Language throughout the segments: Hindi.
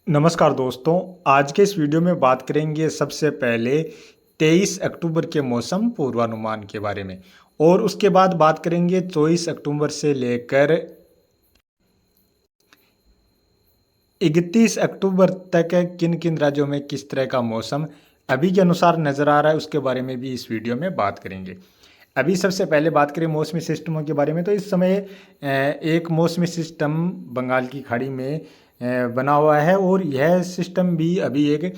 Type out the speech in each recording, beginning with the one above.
नमस्कार दोस्तों। आज के इस वीडियो में बात करेंगे सबसे पहले 23 अक्टूबर के मौसम पूर्वानुमान के बारे में और उसके बाद बात करेंगे 24 अक्टूबर से लेकर 31 अक्टूबर तक किन किन राज्यों में किस तरह का मौसम अभी के अनुसार नज़र आ रहा है, उसके बारे में भी इस वीडियो में बात करेंगे। अभी सबसे पहले बात करें मौसमी सिस्टमों के बारे में, तो इस समय एक मौसमी सिस्टम बंगाल की खाड़ी में बना हुआ है और यह सिस्टम भी अभी एक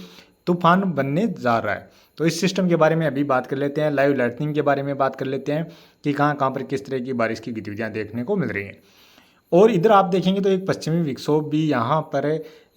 तूफान बनने जा रहा है। तो इस सिस्टम के बारे में अभी बात कर लेते हैं। लाइव लाइटनिंग के बारे में बात कर लेते हैं कि कहाँ कहाँ पर किस तरह की बारिश की गतिविधियाँ देखने को मिल रही हैं। और इधर आप देखेंगे तो एक पश्चिमी विक्षोभ भी यहाँ पर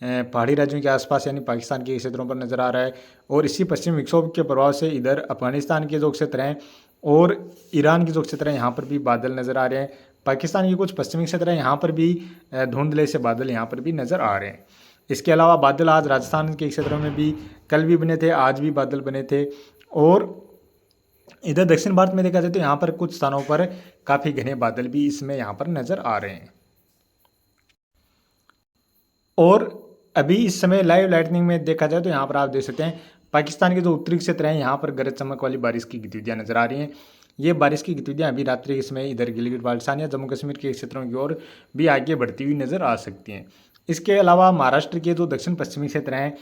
पहाड़ी राज्यों के आसपास यानी पाकिस्तान के क्षेत्रों पर नज़र आ रहा है और इसी पश्चिमी विक्षोभ के प्रभाव से इधर अफगानिस्तान के जो क्षेत्र हैं और ईरान के जो क्षेत्र हैं यहाँ पर भी बादल नज़र आ रहे हैं। पाकिस्तान के कुछ पश्चिमी क्षेत्र हैं, यहाँ पर भी धुंधले से बादल यहाँ पर भी नज़र आ रहे हैं। इसके अलावा बादल आज राजस्थान के क्षेत्रों में भी कल भी बने थे, आज भी बादल बने थे। और इधर दक्षिण भारत में देखा जाए तो यहाँ पर कुछ स्थानों पर काफ़ी घने बादल भी इसमें यहाँ पर नज़र आ रहे हैं। और अभी इस समय लाइव लाइटनिंग में देखा जाए तो यहाँ पर आप देख सकते हैं पाकिस्तान के जो उत्तरी क्षेत्र हैं यहाँ पर गरज चमक वाली बारिश की गतिविधियाँ नजर आ रही हैं। ये बारिश की गतिविधियाँ अभी रात्रि के समय इधर गिलगित बाल्टिस्तान या जम्मू कश्मीर के क्षेत्रों की ओर भी आगे बढ़ती हुई नजर आ सकती हैं। इसके अलावा महाराष्ट्र के जो दक्षिण पश्चिमी क्षेत्र हैं,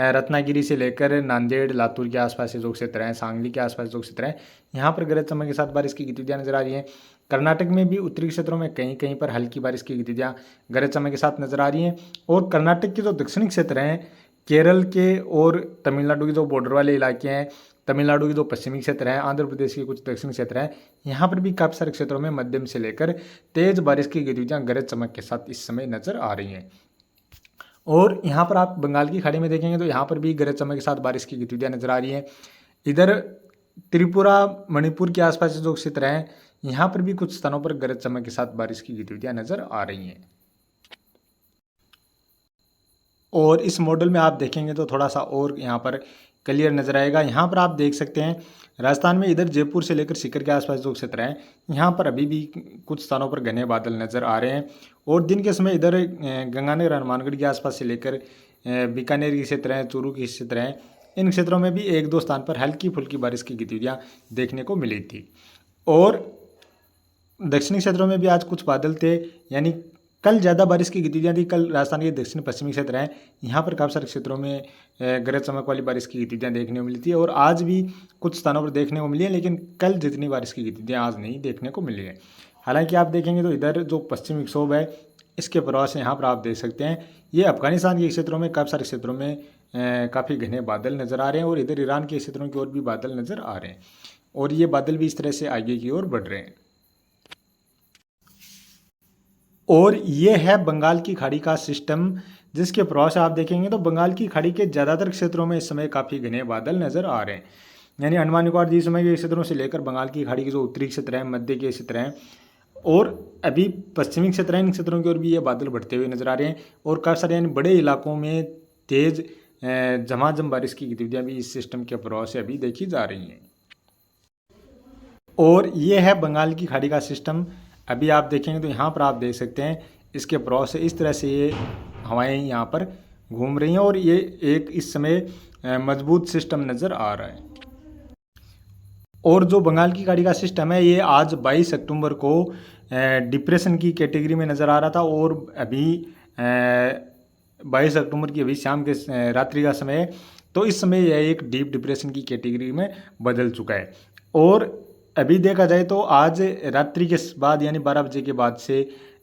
रत्नागिरी से लेकर नांदेड़ लातूर के आसपास से जो क्षेत्र हैं, सांगली के आसपास जो क्षेत्र हैं, यहाँ पर गरज चमक के साथ बारिश की गतिविधियाँ नजर आ रही हैं। कर्नाटक में भी उत्तरी क्षेत्रों में कहीं कहीं पर हल्की बारिश की गतिविधियाँ गरज चमक के साथ नजर आ रही हैं। और कर्नाटक के जो दक्षिणी क्षेत्र हैं, केरल के और तमिलनाडु के जो बॉर्डर वाले इलाके हैं, तमिलनाडु के जो पश्चिमी क्षेत्र हैं, आंध्र प्रदेश के कुछ दक्षिणी क्षेत्र हैं, यहाँ पर भी काफ़ी सारे क्षेत्रों में मध्यम से लेकर तेज बारिश की गतिविधियाँ गरज चमक के साथ इस समय नजर आ रही हैं। और यहाँ पर आप बंगाल की खाड़ी में देखेंगे तो यहाँ पर भी गरज चमक के साथ बारिश की गतिविधियाँ नजर आ रही हैं। इधर त्रिपुरा मणिपुर के आसपास जो क्षेत्र हैं, यहाँ पर भी कुछ स्थानों पर गरज चमक के साथ बारिश की गतिविधियाँ नजर आ रही हैं। और इस मॉडल में आप देखेंगे तो थोड़ा सा और यहाँ पर क्लियर नज़र आएगा। यहाँ पर आप देख सकते हैं राजस्थान में इधर जयपुर से लेकर सीकर के आसपास जो क्षेत्र हैं, यहाँ पर अभी भी कुछ स्थानों पर घने बादल नज़र आ रहे हैं। और दिन के समय इधर गंगानगर हनुमानगढ़ के आसपास से लेकर बीकानेर के क्षेत्र हैं, चूरू के क्षेत्र हैं, इन क्षेत्रों में भी एक दो स्थान पर हल्की फुल्की बारिश की गतिविधियाँ देखने को मिली थी। और दक्षिणी क्षेत्रों में भी आज कुछ बादल थे, यानी कल ज़्यादा बारिश की गतिविधियाँ थी। कल राजस्थान के दक्षिण पश्चिमी क्षेत्र हैं, यहाँ पर काफ़ी सारे क्षेत्रों में गरज चमक वाली बारिश की गतिविधियाँ देखने को मिली थी और आज भी कुछ स्थानों पर देखने को मिली है, लेकिन कल जितनी बारिश की गतिविधियाँ आज नहीं देखने को मिली है। हालांकि आप देखेंगे तो इधर जो पश्चिमी विक्षोभ है, इसके प्रभाव से यहाँ पर आप देख सकते हैं ये अफगानिस्तान के क्षेत्रों में काफ़ी सारे क्षेत्रों में काफ़ी घने बादल नज़र आ रहे हैं और इधर ईरान के क्षेत्रों की ओर भी बादल नज़र आ रहे हैं और ये बादल भी इस तरह से आगे की ओर बढ़ रहे हैं। और ये है बंगाल की खाड़ी का सिस्टम, जिसके प्रभाव से आप देखेंगे तो बंगाल की खाड़ी के ज़्यादातर क्षेत्रों में इस समय काफ़ी घने बादल नज़र आ रहे हैं। यानी अंडमान निकोबार द्वीप समूह के क्षेत्रों से लेकर बंगाल की खाड़ी के जो उत्तरी क्षेत्र हैं, मध्य के क्षेत्र हैं और अभी पश्चिमी क्षेत्र हैं, इन क्षेत्रों की ओर भी ये बादल बढ़ते हुए नजर आ रहे हैं और काफ़ी सारे यानी बड़े इलाकों में तेज झमाझम बारिश की गतिविधियाँ भी इस सिस्टम के प्रभाव से अभी देखी जा रही हैं। और ये है बंगाल की खाड़ी का सिस्टम। अभी आप देखेंगे तो यहाँ पर आप देख सकते हैं इसके प्रभाव से इस तरह से ये हवाएं यहाँ पर घूम रही हैं और ये एक इस समय मजबूत सिस्टम नज़र आ रहा है। और जो बंगाल की खाड़ी का सिस्टम है, ये आज 22 अक्टूबर को डिप्रेशन की कैटेगरी में नज़र आ रहा था और अभी 22 अक्टूबर की अभी शाम के रात्रि का समय है, तो इस समय यह एक डीप डिप्रेशन की कैटेगरी में बदल चुका है। और अभी देखा जाए तो आज रात्रि के बाद यानी 12 बजे के बाद से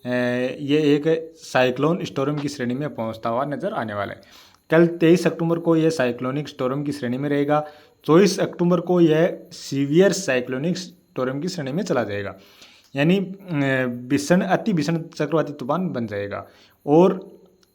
ये एक साइक्लोन स्टॉर्म की श्रेणी में पहुंचता हुआ नज़र आने वाला है। कल 23 अक्टूबर को यह साइक्लोनिक स्टॉर्म की श्रेणी में रहेगा। 24 अक्टूबर को यह सीवियर साइक्लोनिक स्टॉर्म की श्रेणी में चला जाएगा, यानी भीषण अति भीषण चक्रवाती तूफान बन जाएगा। और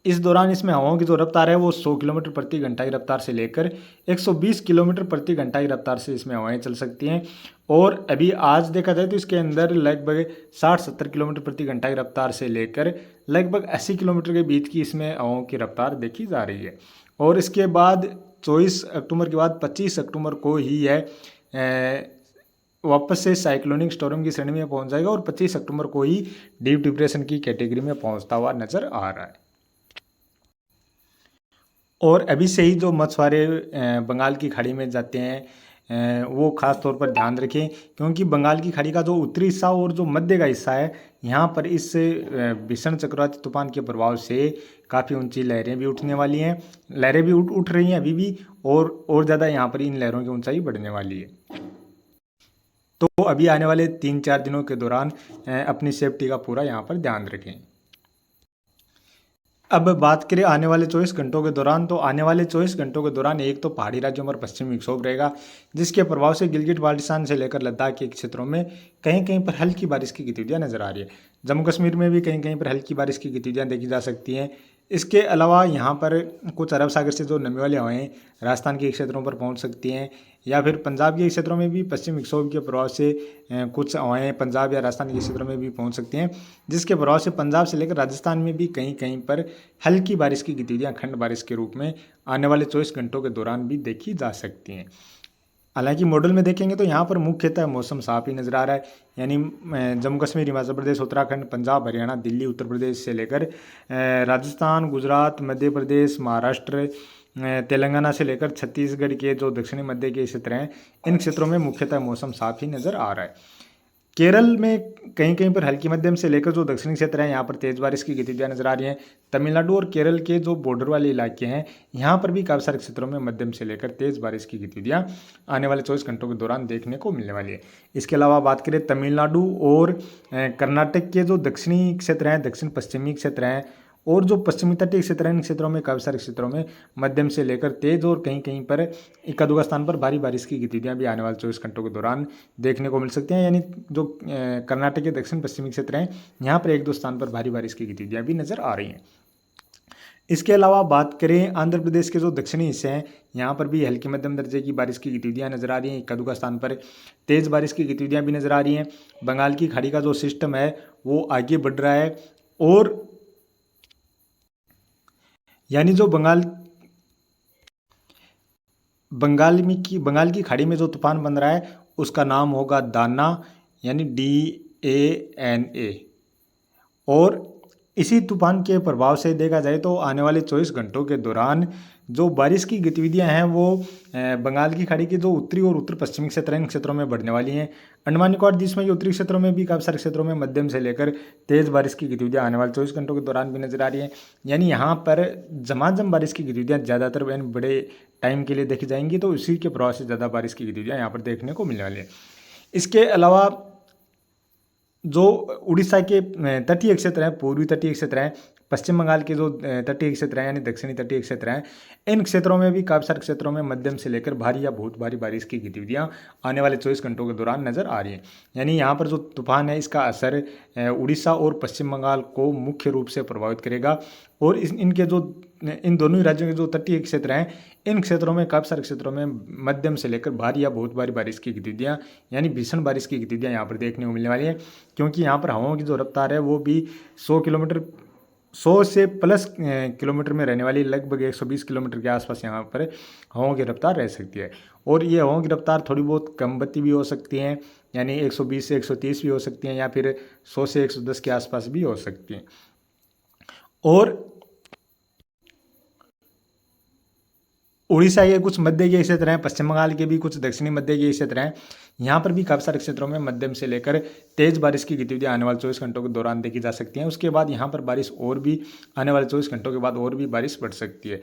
इस दौरान इसमें हवाओं की जो रफ्तार है वो 100 किलोमीटर प्रति घंटा की रफ्तार से लेकर 120 किलोमीटर प्रति घंटा की रफ्तार से इसमें हवाएं चल सकती हैं। और अभी आज देखा जाए तो इसके अंदर लगभग 60-70 किलोमीटर प्रति घंटा की रफ्तार से लेकर लगभग 80 किलोमीटर के बीच की इसमें हवाओं की रफ्तार देखी जा रही है। और इसके बाद 24 अक्टूबर के बाद 25 अक्टूबर को ही यह वापस से साइक्लोनिक स्टॉर्म की श्रेणी में पहुंच जाएगा और 25 अक्टूबर को ही डीप डिप्रेशन की कैटेगरी में पहुंचता हुआ नजर आ रहा है। और अभी से ही जो मछुआरे बंगाल की खाड़ी में जाते हैं वो ख़ास तौर पर ध्यान रखें, क्योंकि बंगाल की खाड़ी का जो उत्तरी हिस्सा और जो मध्य का हिस्सा है, यहाँ पर इस भीषण चक्रवाती तूफान के प्रभाव से काफ़ी ऊंची लहरें भी उठने वाली हैं। लहरें भी उठ रही हैं अभी भी, और ज़्यादा यहाँ पर इन लहरों की ऊंचाई बढ़ने वाली है। तो अभी आने वाले 3-4 दिनों के दौरान अपनी सेफ्टी का पूरा यहाँ पर ध्यान रखें। अब बात करें आने वाले 24 घंटों के दौरान, तो आने वाले 24 घंटों के दौरान एक तो पहाड़ी राज्यों पर पश्चिमी विक्षोभ रहेगा, जिसके प्रभाव से गिलगिट बाल्टिस्तान से लेकर लद्दाख के क्षेत्रों में कहीं कहीं पर हल्की बारिश की गतिविधियां नजर आ रही है। जम्मू कश्मीर में भी कहीं कहीं पर हल्की बारिश की गतिविधियां देखी जा सकती हैं। इसके अलावा यहाँ पर कुछ अरब सागर से जो नमी वाली हवाएं राजस्थान के क्षेत्रों पर पहुँच सकती हैं, या फिर पंजाब के क्षेत्रों में भी पश्चिम विक्षोभ के प्रभाव से कुछ हवाएं पंजाब या राजस्थान के क्षेत्रों में भी पहुंच सकती हैं, जिसके प्रभाव से पंजाब से लेकर राजस्थान में भी कहीं कहीं पर हल्की बारिश की गतिविधियां खंड बारिश के रूप में आने वाले 24 घंटों के दौरान भी देखी जा सकती हैं। हालांकि मॉडल में देखेंगे तो यहाँ पर मुख्यतः मौसम साफ ही नजर आ रहा है, यानी जम्मू कश्मीर, हिमाचल प्रदेश, उत्तराखंड, पंजाब, हरियाणा, दिल्ली, उत्तर प्रदेश से लेकर राजस्थान, गुजरात, मध्य प्रदेश, महाराष्ट्र, तेलंगाना से लेकर छत्तीसगढ़ के जो दक्षिणी मध्य के क्षेत्र हैं, इन क्षेत्रों में मुख्यतः मौसम साफ ही नजर आ रहा है। केरल में कहीं कहीं पर हल्की मध्यम से लेकर जो दक्षिणी क्षेत्र हैं, यहाँ पर तेज बारिश की गतिविधियां नजर आ रही हैं। तमिलनाडु और केरल के जो बॉर्डर वाले इलाके हैं, यहाँ पर भी काफ़ी सारे क्षेत्रों में मध्यम से लेकर तेज बारिश की गतिविधियां आने वाले 24 घंटों के दौरान देखने को मिलने वाली है। इसके अलावा बात करें तमिलनाडु और कर्नाटक के जो दक्षिणी क्षेत्र हैं, दक्षिण पश्चिमी क्षेत्र हैं, और जो पश्चिमी तटीय क्षेत्र हैं, इन क्षेत्रों में काफ़ी सारे क्षेत्रों में मध्यम से लेकर तेज और कहीं कहीं पर इक्का दुक्का स्थान पर भारी बारिश की गतिविधियां भी आने वाले 24 घंटों के दौरान देखने को मिल सकती हैं। यानी जो कर्नाटक के दक्षिण पश्चिमी क्षेत्र हैं, यहाँ पर एक दो स्थान पर भारी बारिश की गतिविधियां भी नजर आ रही हैं। इसके अलावा बात करें आंध्र प्रदेश के जो दक्षिणी हिस्से हैं, यहाँ पर भी हल्की मध्यम दर्जे की बारिश की गतिविधियां नजर आ रही हैं। इक्का दुक्का स्थान पर तेज बारिश की गतिविधियां भी नजर आ रही हैं। बंगाल की खाड़ी का जो सिस्टम है वो आगे बढ़ रहा है, और यानी जो बंगाल की खाड़ी में जो तूफान बन रहा है उसका नाम होगा दाना, यानी DANA। और इसी तूफान के प्रभाव से देखा जाए तो आने वाले 24 घंटों के दौरान जो बारिश की गतिविधियां हैं वो बंगाल की खाड़ी के जो उत्तरी और उत्तर पश्चिमी क्षेत्र हैं, इन क्षेत्रों में बढ़ने वाली हैं। अंडमान निकोबार द्वीप समूह के उत्तरी क्षेत्रों में भी काफ़ी सारे क्षेत्रों में मध्यम से लेकर तेज बारिश की गतिविधियां आने वाले 24 घंटों के दौरान भी नजर आ रही हैं। यानी यहाँ पर झमाझम बारिश की गतिविधियां ज़्यादातर बड़े टाइम के लिए देखी जाएंगी, तो इसी के प्रभाव से ज़्यादा बारिश की गतिविधियां यहाँ पर देखने को मिलने वाली है। इसके अलावा जो उड़ीसा के तटीय क्षेत्र हैं, पूर्वी तटीय क्षेत्र हैं, पश्चिम बंगाल के जो तटीय क्षेत्र हैं यानी दक्षिणी तटीय क्षेत्र हैं, इन क्षेत्रों में भी काफ़ी सारे क्षेत्रों में मध्यम से लेकर भारी या बहुत भारी बारिश की गतिविधियां आने वाले 24 घंटों के दौरान नजर आ रही हैं। यानी यहाँ पर जो तूफान है इसका असर उड़ीसा और पश्चिम बंगाल को मुख्य रूप से प्रभावित करेगा, और इन दोनों ही राज्यों के जो तटीय क्षेत्र हैं, इन क्षेत्रों में काफ़ी सारे क्षेत्रों में मध्यम से लेकर भारी या बहुत भारी बारिश की गतिविधियां यानी भीषण बारिश की गतिविधियां यहाँ पर देखने को मिलने वाली है। क्योंकि यहाँ पर हवाओं की जो रफ्तार है वो भी 100 से प्लस किलोमीटर में रहने वाली, लगभग 120 किलोमीटर के आसपास यहाँ पर हवाओं की रफ्तार रह सकती है। और ये हवाओं की रफ्तार थोड़ी बहुत कम गति भी हो सकती हैं, यानी 120 से 130 भी हो सकती हैं, या फिर 100 से 110 के आसपास भी हो सकती हैं। और उड़ीसा के कुछ मध्य के क्षेत्र हैं, पश्चिम बंगाल के भी कुछ दक्षिणी मध्य के क्षेत्र हैं, यहाँ पर भी काफ़ी सारे क्षेत्रों में मध्यम से लेकर तेज बारिश की गतिविधियां आने वाले 24 घंटों के दौरान देखी जा सकती हैं। उसके बाद यहाँ पर बारिश और भी आने वाले 24 घंटों के बाद और भी बारिश बढ़ सकती है।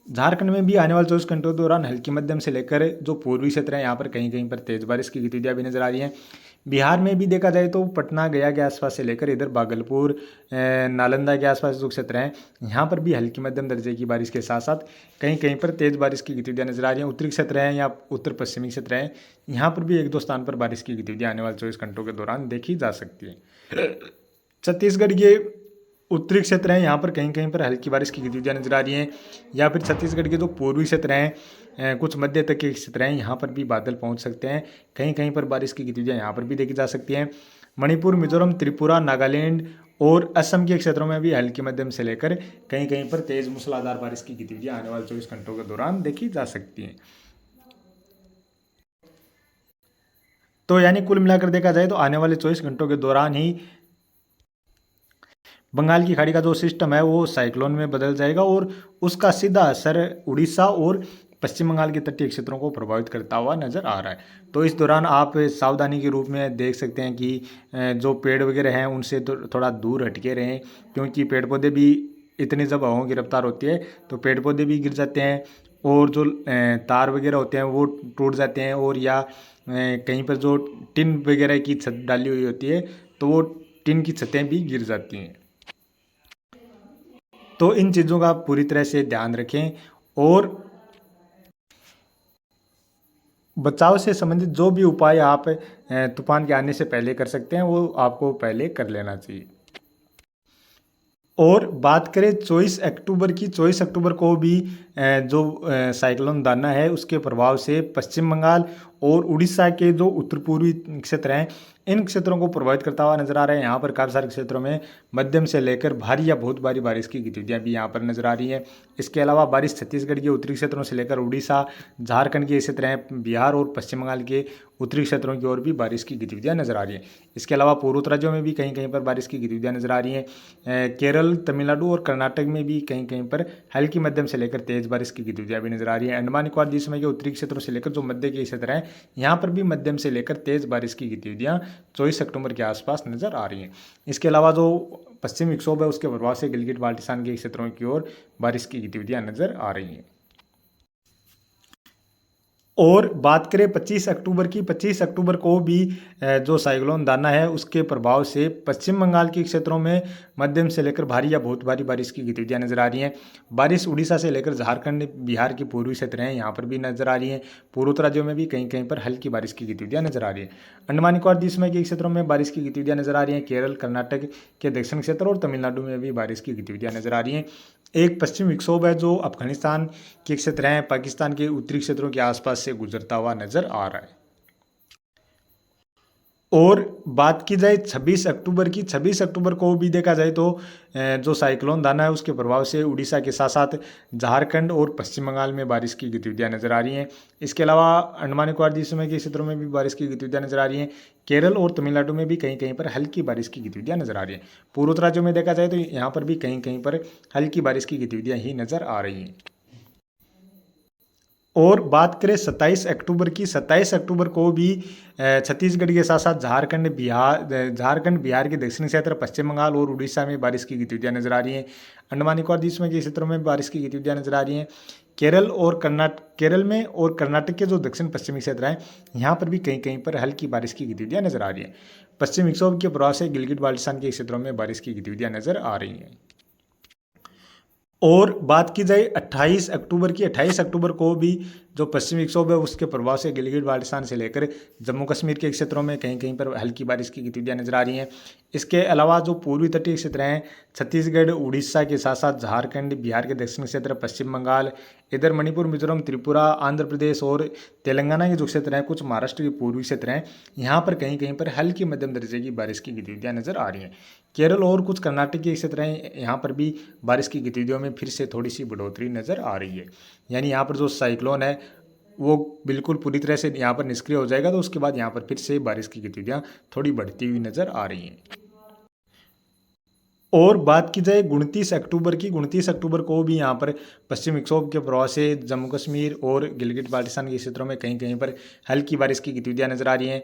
झारखंड में भी आने वाले 24 घंटों के दौरान हल्की मध्यम से लेकर जो पूर्वी क्षेत्र हैं यहाँ पर कहीं कहीं पर तेज बारिश की गतिविधियां भी नजर आ रही हैं। बिहार में भी देखा जाए तो पटना, गया के आसपास से लेकर इधर भागलपुर, नालंदा के आसपास जो क्षेत्र हैं, यहाँ पर भी हल्की मध्यम दर्जे की बारिश के साथ साथ कहीं कहीं पर तेज बारिश की गतिविधियां नजर आ रही हैं। उत्तरी क्षेत्र हैं या उत्तर पश्चिमी क्षेत्र हैं, यहाँ पर भी एक दो स्थान पर बारिश की गतिविधियां आने वाले 24 घंटों के दौरान देखी जा सकती है। छत्तीसगढ़ के उत्तरी क्षेत्र हैं, यहाँ पर कहीं कहीं पर हल्की बारिश की गतिविधियां नजर आ रही हैं, या फिर छत्तीसगढ़ के जो पूर्वी क्षेत्र हैं, कुछ मध्य तक के क्षेत्र हैं, यहाँ पर भी बादल पहुँच सकते हैं। कहीं कहीं पर बारिश की गतिविधियां यहाँ पर भी देखी जा सकती हैं। मणिपुर, मिजोरम, त्रिपुरा, नागालैंड और असम के क्षेत्रों में भी हल्की मध्यम से लेकर कहीं कहीं पर तेज मूसलाधार बारिश की गतिविधियां आने वाले 24 घंटों के दौरान देखी जा सकती हैं। तो यानी कुल मिलाकर देखा जाए तो आने वाले 24 घंटों के दौरान ही बंगाल की खाड़ी का जो सिस्टम है वो साइक्लोन में बदल जाएगा और उसका सीधा असर उड़ीसा और पश्चिम बंगाल के तटीय क्षेत्रों को प्रभावित करता हुआ नज़र आ रहा है। तो इस दौरान आप सावधानी के रूप में देख सकते हैं कि जो पेड़ वगैरह हैं उनसे तो थोड़ा दूर हटके रहें, क्योंकि पेड़ पौधे भी इतनी जब हवाओं की रफ्तार होती है तो पेड़ पौधे भी गिर जाते हैं और जो तार वगैरह होते हैं वो टूट जाते हैं, और या कहीं पर जो टिन वगैरह की छत डाली हुई होती है तो वो टिन की छतें भी गिर जाती हैं। तो इन चीज़ों का पूरी तरह से ध्यान रखें और बचाव से संबंधित जो भी उपाय आप तूफान के आने से पहले कर सकते हैं वो आपको पहले कर लेना चाहिए। और बात करें 24 अक्टूबर की, 24 अक्टूबर को भी जो साइक्लोन दाना है उसके प्रभाव से पश्चिम बंगाल और उड़ीसा के जो उत्तर पूर्वी क्षेत्र हैं इन क्षेत्रों को प्रभावित करता हुआ नजर आ रहा है। यहाँ पर काफ़ी सारे क्षेत्रों में मध्यम से लेकर भारी या बहुत भारी बारिश की गतिविधियाँ भी यहाँ पर नजर आ रही हैं। इसके अलावा बारिश छत्तीसगढ़ के उत्तरी क्षेत्रों से लेकर उड़ीसा, झारखंड के क्षेत्र हैं, बिहार और पश्चिम बंगाल के उत्तरी क्षेत्रों की ओर भी बारिश की गतिविधियाँ नजर आ रही हैं। इसके अलावा पूर्वोत्तर राज्यों में भी कहीं कहीं पर बारिश की गतिविधियाँ नजर आ रही हैं। केरल, तमिलनाडु और कर्नाटक में भी कहीं कहीं पर हल्की मध्यम से लेकर तेज बारिश की गतिविधियाँ भी नजर आ रही हैं। अंडमान निकोबार द्वीप समूह के उत्तरी क्षेत्रों से लेकर जो मध्य के क्षेत्र हैं यहाँ पर भी मध्यम से लेकर तेज बारिश की गतिविधियाँ 24 अक्टूबर के आसपास नजर आ रही हैं। इसके अलावा जो पश्चिमी विक्षोभ है उसके प्रभाव से गिलगिट बाल्टिस्तान के क्षेत्रों की ओर बारिश की गतिविधियाँ नजर आ रही हैं। और बात करें 25 अक्टूबर की, 25 अक्टूबर को भी जो साइक्लोन दाना है उसके प्रभाव से पश्चिम बंगाल के क्षेत्रों में मध्यम से लेकर भारी या बहुत भारी बारिश की गतिविधियाँ नजर आ रही हैं। बारिश उड़ीसा से लेकर झारखंड, बिहार के पूर्वी क्षेत्र हैं यहाँ पर भी नजर आ रही हैं। पूर्वोत्तर राज्यों में भी कहीं कहीं पर हल्की बारिश की गतिविधियाँ नजर आ रही है। अंडमान निकोबार द्वीप समूह के क्षेत्रों में बारिश की गतिविधियाँ नजर आ रही हैं। केरल, कर्नाटक के दक्षिण क्षेत्र और तमिलनाडु में भी बारिश की गतिविधियाँ नजर आ रही हैं। एक पश्चिम विक्षोभ है जो अफगानिस्तान के क्षेत्र हैं, पाकिस्तान के उत्तरी क्षेत्रों के आसपास से गुजरता हुआ नजर आ रहा है। और बात की जाए 26 अक्टूबर की, 26 अक्टूबर को भी देखा जाए तो जो साइक्लोन दाना है उसके प्रभाव से उड़ीसा के साथ साथ झारखंड और पश्चिम बंगाल में बारिश की गतिविधियां नजर आ रही हैं। इसके अलावा अंडमान निकोबार द्वीप समूह के क्षेत्रों में भी बारिश की गतिविधियां नजर आ रही हैं। केरल और तमिलनाडु में भी कहीं कहीं पर हल्की बारिश की गतिविधियां नजर आ रही हैं। पूर्वोत्तर राज्यों में देखा जाए तो यहाँ पर भी कहीं कहीं पर हल्की बारिश की गतिविधियां ही नजर आ रही हैं। और बात करें 27 अक्टूबर की, 27 अक्टूबर को भी छत्तीसगढ़ के साथ साथ झारखंड, बिहार के दक्षिणी क्षेत्र, पश्चिम बंगाल और उड़ीसा में बारिश की गतिविधियां नजर आ रही हैं। अंडमान निकोबार द्वीप समूह के क्षेत्रों में बारिश की गतिविधियां नजर आ रही हैं। केरल में और कर्नाटक के जो दक्षिण पश्चिमी क्षेत्र हैं यहाँ पर भी कहीं कहीं पर हल्की बारिश की गतिविधियां नजर आ रही हैं। पश्चिमी विक्षोभ के प्रभाव से गिलगिट बाल्टिस्तान के क्षेत्रों में बारिश की गतिविधियां नजर आ रही हैं। और बात की जाए 28 अक्टूबर की, 28 अक्टूबर को भी जो पश्चिमी विक्षोभ है उसके प्रभाव से गिलगिट बाल्टिस्तान से लेकर जम्मू कश्मीर के क्षेत्रों में कहीं कहीं पर हल्की बारिश की गतिविधियां नजर आ रही हैं। इसके अलावा जो पूर्वी तटीय क्षेत्र हैं छत्तीसगढ़, उड़ीसा के साथ साथ झारखंड, बिहार के दक्षिण क्षेत्र, पश्चिम बंगाल, इधर मणिपुर, मिजोरम, त्रिपुरा, आंध्र प्रदेश और तेलंगाना के जो क्षेत्र हैं, कुछ महाराष्ट्र के पूर्वी क्षेत्र हैं, यहाँ पर कहीं कहीं पर हल्की मध्यम दर्जे की बारिश की गतिविधियां नजर आ रही हैं। केरल और कुछ कर्नाटक के क्षेत्र हैं, यहाँ पर भी बारिश की गतिविधियों में फिर से थोड़ी सी बढ़ोतरी नजर आ रही है। यानी यहाँ पर जो साइक्लोन है वो बिल्कुल पूरी तरह से यहाँ पर निष्क्रिय हो जाएगा, तो उसके बाद यहाँ पर फिर से बारिश की गतिविधियाँ थोड़ी बढ़ती हुई नजर आ रही हैं। और बात की जाए 29 अक्टूबर की, 29 अक्टूबर को भी यहाँ पर पश्चिम विक्षोभ के प्रभाव से जम्मू कश्मीर और गिलगिट बाल्टिस्तान के क्षेत्रों में कहीं कहीं पर हल्की बारिश की गतिविधियाँ नजर आ रही हैं।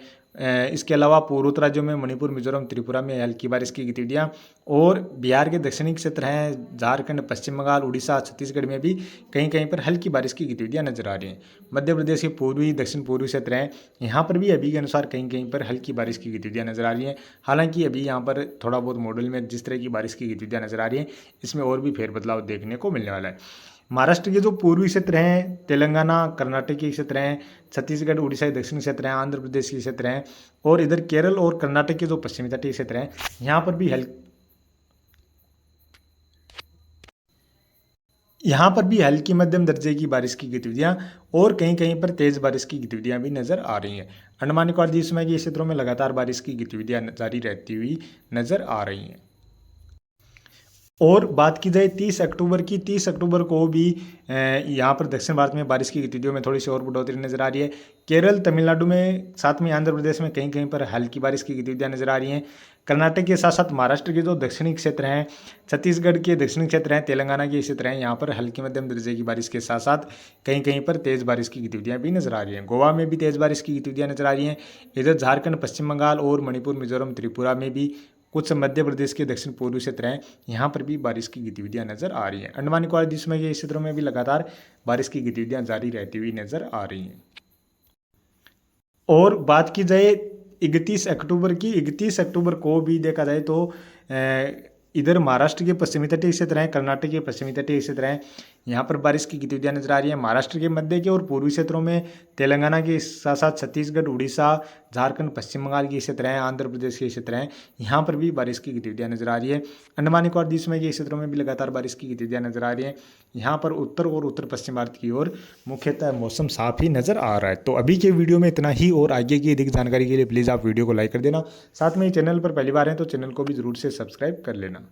इसके अलावा पूर्वोत्तर राज्यों में मणिपुर, मिजोरम, त्रिपुरा में हल्की बारिश की गतिविधियाँ, और बिहार के दक्षिणी क्षेत्र हैं झारखंड, पश्चिम बंगाल, उड़ीसा, छत्तीसगढ़ में भी कहीं कहीं पर हल्की बारिश की गतिविधियाँ नजर आ रही हैं। मध्य प्रदेश के पूर्वी, दक्षिण पूर्वी क्षेत्र हैं, यहाँ पर भी अभी के अनुसार कहीं कहीं पर हल्की बारिश की गतिविधियाँ नजर आ रही हैं। हालांकि अभी यहाँ पर थोड़ा बहुत मॉडल में जिस तरह की बारिश की गतिविधियाँ नजर आ रही हैं इसमें और भी फेरबदलाव देखने को मिलने वाला है। महाराष्ट्र के जो पूर्वी क्षेत्र हैं, तेलंगाना, कर्नाटक के क्षेत्र हैं, छत्तीसगढ़, उड़ीसा के दक्षिणी क्षेत्र हैं, आंध्र प्रदेश के क्षेत्र हैं, और इधर केरल और कर्नाटक के जो पश्चिमी तटीय क्षेत्र हैं यहाँ पर भी हल्की मध्यम दर्जे की बारिश की गतिविधियां और कहीं कहीं पर तेज बारिश की गतिविधियां भी नजर आ रही हैं। अंडमान निकोबार द्वीप समूह के क्षेत्रों में लगातार बारिश की गतिविधियां जारी रहती हुई नजर आ रही हैं। और बात की जाए 30 अक्टूबर की, 30 अक्टूबर को भी यहाँ पर दक्षिण भारत में बारिश की गतिविधियों में थोड़ी सी और बढ़ोतरी नजर आ रही है। केरल, तमिलनाडु में, साथ में आंध्र प्रदेश में कहीं कहीं पर हल्की बारिश की गतिविधियां नजर आ रही हैं। कर्नाटक के साथ साथ महाराष्ट्र के जो दक्षिणी क्षेत्र हैं, छत्तीसगढ़ के दक्षिणी क्षेत्र हैं, तेलंगाना के क्षेत्र हैं, यहाँ पर हल्की मध्यम दर्जे की बारिश के साथ साथ कहीं कहीं पर तेज़ बारिश की गतिविधियाँ भी नजर आ रही हैं। गोवा में भी तेज़ बारिश की गतिविधियाँ नजर आ रही हैं। इधर झारखंड, पश्चिम बंगाल और मणिपुर, मिजोरम, त्रिपुरा में भी, कुछ मध्य प्रदेश के दक्षिण पूर्वी क्षेत्र हैं, यहाँ पर भी बारिश की गतिविधियाँ नजर आ रही हैं। अंडमान निकोबार द्वीप के क्षेत्रों में भी लगातार बारिश की गतिविधियाँ जारी रहती हुई नजर आ रही हैं। और बात की जाए 31 अक्टूबर की, 31 अक्टूबर को भी देखा जाए तो इधर महाराष्ट्र के पश्चिमी तटीय क्षेत्र हैं, कर्नाटक के पश्चिमी तटीय क्षेत्र हैं, यहाँ पर बारिश की गतिविधियाँ नजर आ रही हैं। महाराष्ट्र के मध्य के और पूर्वी क्षेत्रों में, तेलंगाना के साथ साथ छत्तीसगढ़, उड़ीसा, झारखंड, पश्चिम बंगाल के क्षेत्र हैं, आंध्र प्रदेश के क्षेत्र हैं, यहाँ पर भी बारिश की गतिविधियाँ नजर आ रही है। अंडमान निकोबार द्वीप के क्षेत्रों में भी लगातार बारिश की गतिविधियाँ नजर आ रही हैं। यहाँ पर उत्तर और उत्तर पश्चिम भारत की ओर मुख्यतः मौसम साफ ही नजर आ रहा है। तो अभी के वीडियो में इतना ही, और आगे की अधिक जानकारी के लिए प्लीज़ आप वीडियो को लाइक कर देना। साथ में चैनल पर पहली बार हैं तो चैनल को भी जरूर से सब्सक्राइब कर लेना।